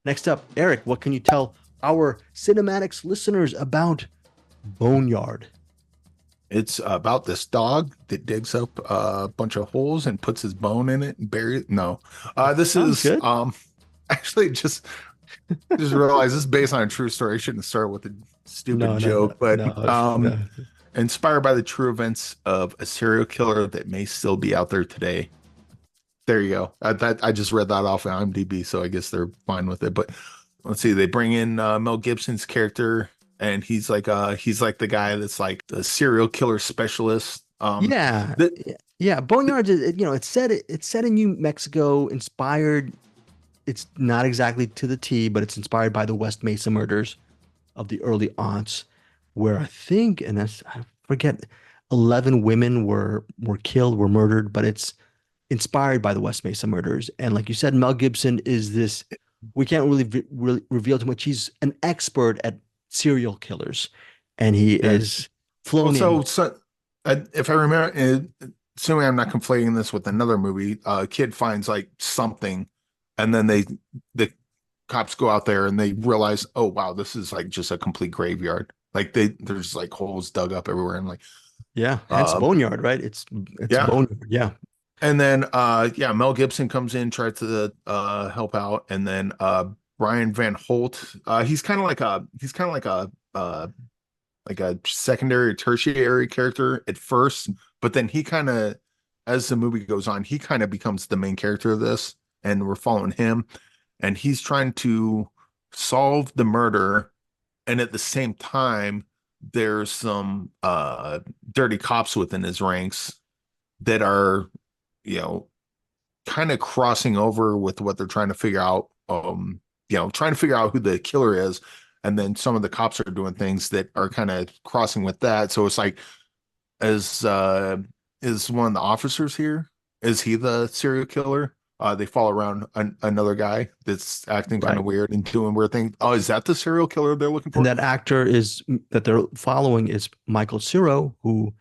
Next up, Eric, what can you tell our cinematics listeners about Boneyard? It's about this dog that digs up a bunch of holes and puts his bone in it and buries it. No, this Sounds is good. actually just realized this is based on a true story. I shouldn't start with a stupid No, no, no, joke, but no, no. inspired by the true events of a serial killer that may still be out there today. There you go. I just read that off on IMDb, so I guess they're fine with it. But let's see, they bring in Mel Gibson's character, and he's like the guy that's like the serial killer specialist. Yeah, That, yeah. Boneyard, it's set in New Mexico, inspired. It's not exactly to the T, but it's inspired by the West Mesa murders of the early aughts, where I think, and I forget, 11 women were killed, were murdered, but it's inspired by the West Mesa murders. And like you said, Mel Gibson is this. We can't really reveal too much. He's an expert at serial killers, and he yeah. is Well, flown in. if I remember, assuming I'm not conflating this with another movie, a kid finds like something, and then the cops go out there and they realize, oh wow, this is like just a complete graveyard. Like there's like holes dug up everywhere, and like, Yeah, hence uh, Boneyard, right? It's yeah. Boneyard. Yeah, And then yeah, Mel Gibson comes in, tries to help out, and then Brian Van Holt, he's kind of like a secondary, tertiary character at first, but then he kind of, as the movie goes on, he kind of becomes the main character of this, and we're following him, and he's trying to solve the murder, and at the same time, there's some dirty cops within his ranks that are, you know, kind of crossing over with what they're trying to figure out. Trying to figure out who the killer is, and then some of the cops are doing things that are kind of crossing with that. So it's like, as is one of the officers here? Is he the serial killer? They follow around another guy that's acting kind right. of weird and doing weird things. Oh, is that the serial killer they're looking And for? that actor is that they're following is Michael Ciro, who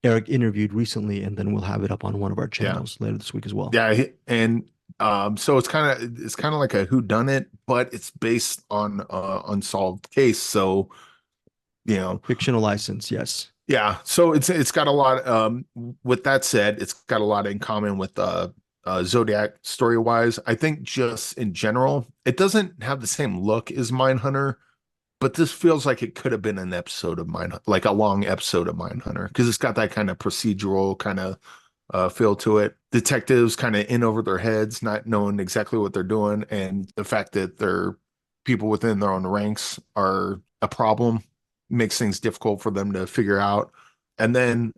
Eric interviewed recently, and then we'll have it up on one of our Yeah, channels later this week as well. yeah, and so it's kind of like a who done it, but it's based on unsolved case. So you know, Fictional license, yes. yeah. So it's got a lot. With that said, it's got a lot in common with Zodiac story wise. I think just in general, it doesn't have the same look as Mindhunter, but this feels like it could have been an episode of Mindhunter, like a long episode of Mindhunter, because it's got that kind of procedural kind of feel to it. Detectives kind of in over their heads, not knowing exactly what they're doing, and the fact that their people within their own ranks are a problem makes things difficult for them to figure out. And then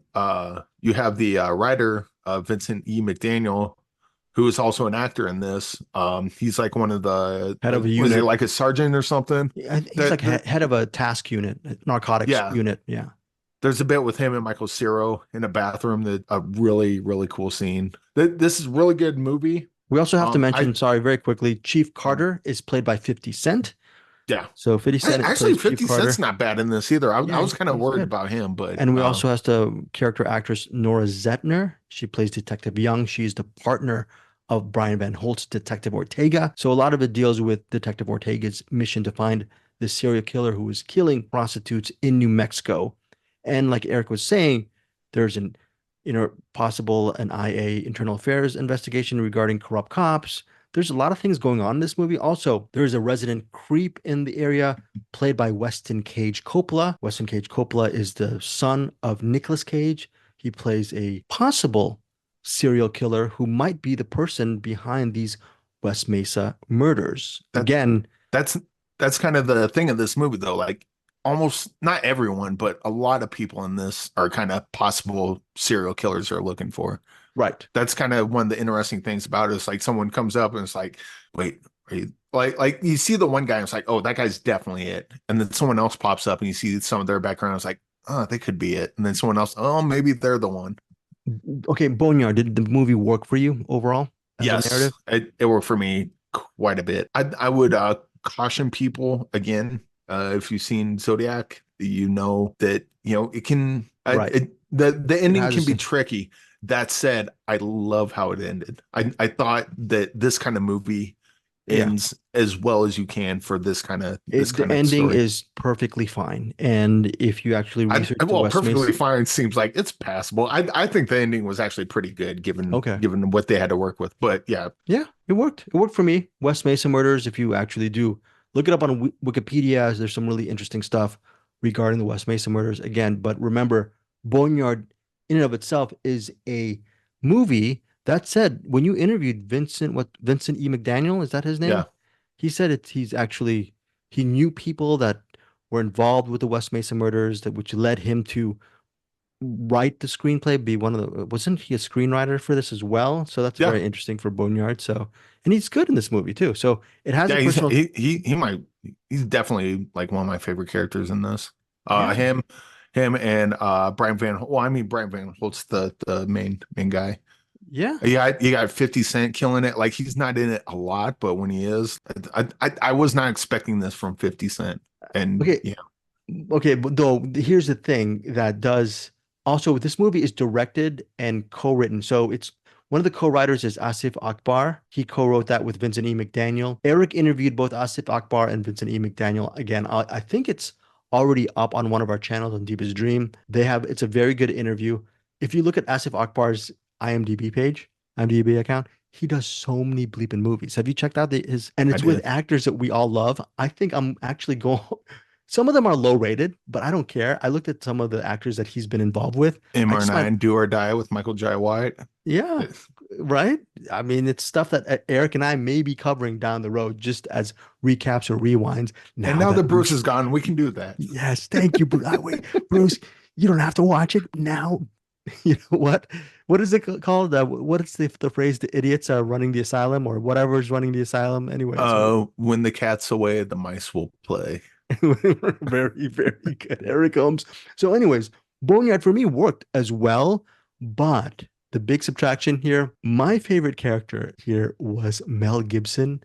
you have the writer Vincent E. McDaniel, who is also an actor in this. He's like one of the Head of a was he unit. like a sergeant or something? He's like That head of a task unit, narcotics yeah, unit. Yeah. there's a bit with him and Michael Cero in a bathroom that a really cool scene. This is a really good movie. We also have to I mention, sorry, very quickly, Chief Carter is played by 50 Cent. yeah. So 50 Cent Actually, plays Chief 50 Cent's Carter. not bad in this either. I Yeah, was kind of he's worried good. about him, but And we also has the character actress Nora Zetner. She plays Detective Young. She's the partner of Brian Van Holt's Detective Ortega. So a lot of it deals with Detective Ortega's mission to find the serial killer who was killing prostitutes in New Mexico. And like Eric was saying, there's an possible an IA internal affairs investigation regarding corrupt cops. There's a lot of things going on in this movie. Also, there's a resident creep in the area played by Weston Cage Coppola. Weston Cage Coppola is the son of Nicolas Cage. He plays a possible serial killer who might be the person behind these West Mesa murders. that Again, that's that's kind of the thing of this movie though. Like almost not everyone, but a lot of people in this are kind of possible serial killers they're looking for. right. That's kind of one of the interesting things about it. Is like someone comes up and it's like, wait, are you like you see the one guy and it's like, oh, that guy's definitely it. And then someone else pops up and you see some of their background. It's like, oh, they could be it. And then someone else, oh, maybe they're the one. Okay, Boneyard, did the movie work for you overall as a Yes, narrative? it worked for me quite a bit. I would caution people again, if you've seen Zodiac, you know that it can Right. the It ending can has be tricky. That said, I love how it ended. I thought that this kind of movie Yeah. ends as well as you can for this The kind of ending story. is perfectly fine. And if you actually research the Well, West perfectly Mason, fine seems like it's passable. I think the ending was actually pretty good okay. given what they had to work with. But yeah, Yeah, it worked. It worked for me. West Mason murders, if you actually do look it up on Wikipedia, there's some really interesting stuff regarding the West Mason murders again. But remember, Boneyard in and of itself is a movie. That said, when you interviewed Vincent E. McDaniel, is that his yeah, name? He said he's actually he knew people that were involved with the West Mason murders that which led him to write the screenplay, be one of the, wasn't he a screenwriter for this as well? So that's yeah, very interesting for Boneyard. So, and he's good in this movie too. So it has a yeah. personal, He's definitely like one of my favorite characters in this. yeah, Him and Brian Van. Well, I mean Brian Van Holt's the main guy. yeah. Yeah, you got 50 Cent killing it. Like he's not in it a lot, but when he is, I was not expecting this from 50 Cent. And Okay, yeah, okay, but though here's the thing that does also this movie is directed and co-written. So it's one of the co-writers is Asif Akbar. He co-wrote that with Vincent E. McDaniel. Eric interviewed both Asif Akbar and Vincent E. McDaniel. Again, I think it's already up on one of our channels on Deepest Dream. They have it's a very good interview. If you look at Asif Akbar's IMDb page, IMDb account, he does so many bleeping movies. Have you checked out his? And I it's with did. actors that we all love. I think I'm actually going. Some of them are low rated, but I don't care. I looked at some of the actors that he's been involved with. I just find, MR9 Do or Die with Michael Jai White. yeah, right. I mean, it's stuff that Eric and I may be covering down the road just as recaps or rewinds. And Now now that that Bruce is gone, we can do that. yes, thank you, Bruce. Wait, Bruce, you don't have to watch it now. You know what? What is it called? What is the phrase? The idiots are running the asylum, or whatever is running the asylum. Anyways, When the cat's away, the mice will play. very, very good. Eric Holmes. So, anyways, Boneyard for me worked as well, but the big subtraction here, my favorite character here was Mel Gibson.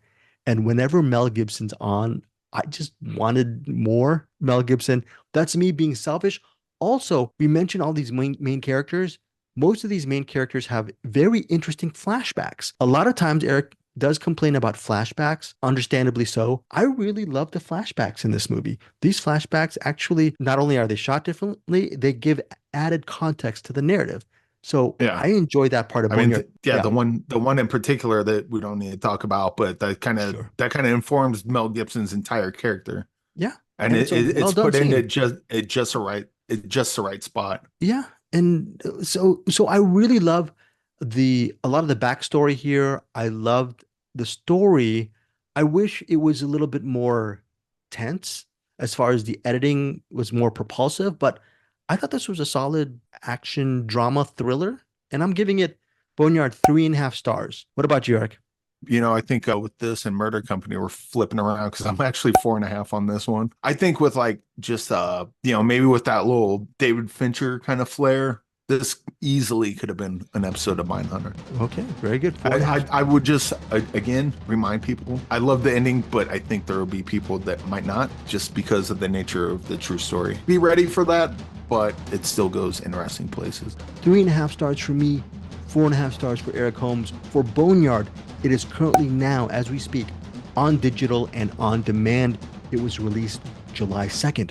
And whenever Mel Gibson's on, I just wanted more Mel Gibson. That's me being selfish. Also, we mentioned all these main characters. Most of these main characters have very interesting flashbacks. A lot of times, Eric does complain about flashbacks, understandably so. I really love the flashbacks in this movie. These flashbacks actually, not only are they shot differently, they give added context to the narrative. So Yeah. I enjoy that part of I mean, Boneyard. yeah, Yeah, the one in particular that we don't need to talk about, but sure. that kind of informs Mel Gibson's entire character, Yeah. and And it's a well it's done put in scene. at just the right spot. Yeah. And so I really love a lot of the backstory here. I loved the story. I wish it was a little bit more tense as far as the editing was more propulsive, but I thought this was a solid action drama thriller, and I'm giving it Boneyard 3.5 stars. What about you, Eric? You know, I think with this and Murder Company, we're flipping around because I'm actually 4.5 on this one. I think with like just maybe with that little David Fincher kind of flair, this easily could have been an episode of Mindhunter. Okay, very good. 4.5. I would just again remind people I love the ending, but I think there will be people that might not just because of the nature of the true story. Be ready for that, but it still goes interesting places. 3.5 stars for me, 4.5 stars for Eric Holmes. For Boneyard, it is currently now, as we speak, on digital and on demand. It was released July 2nd.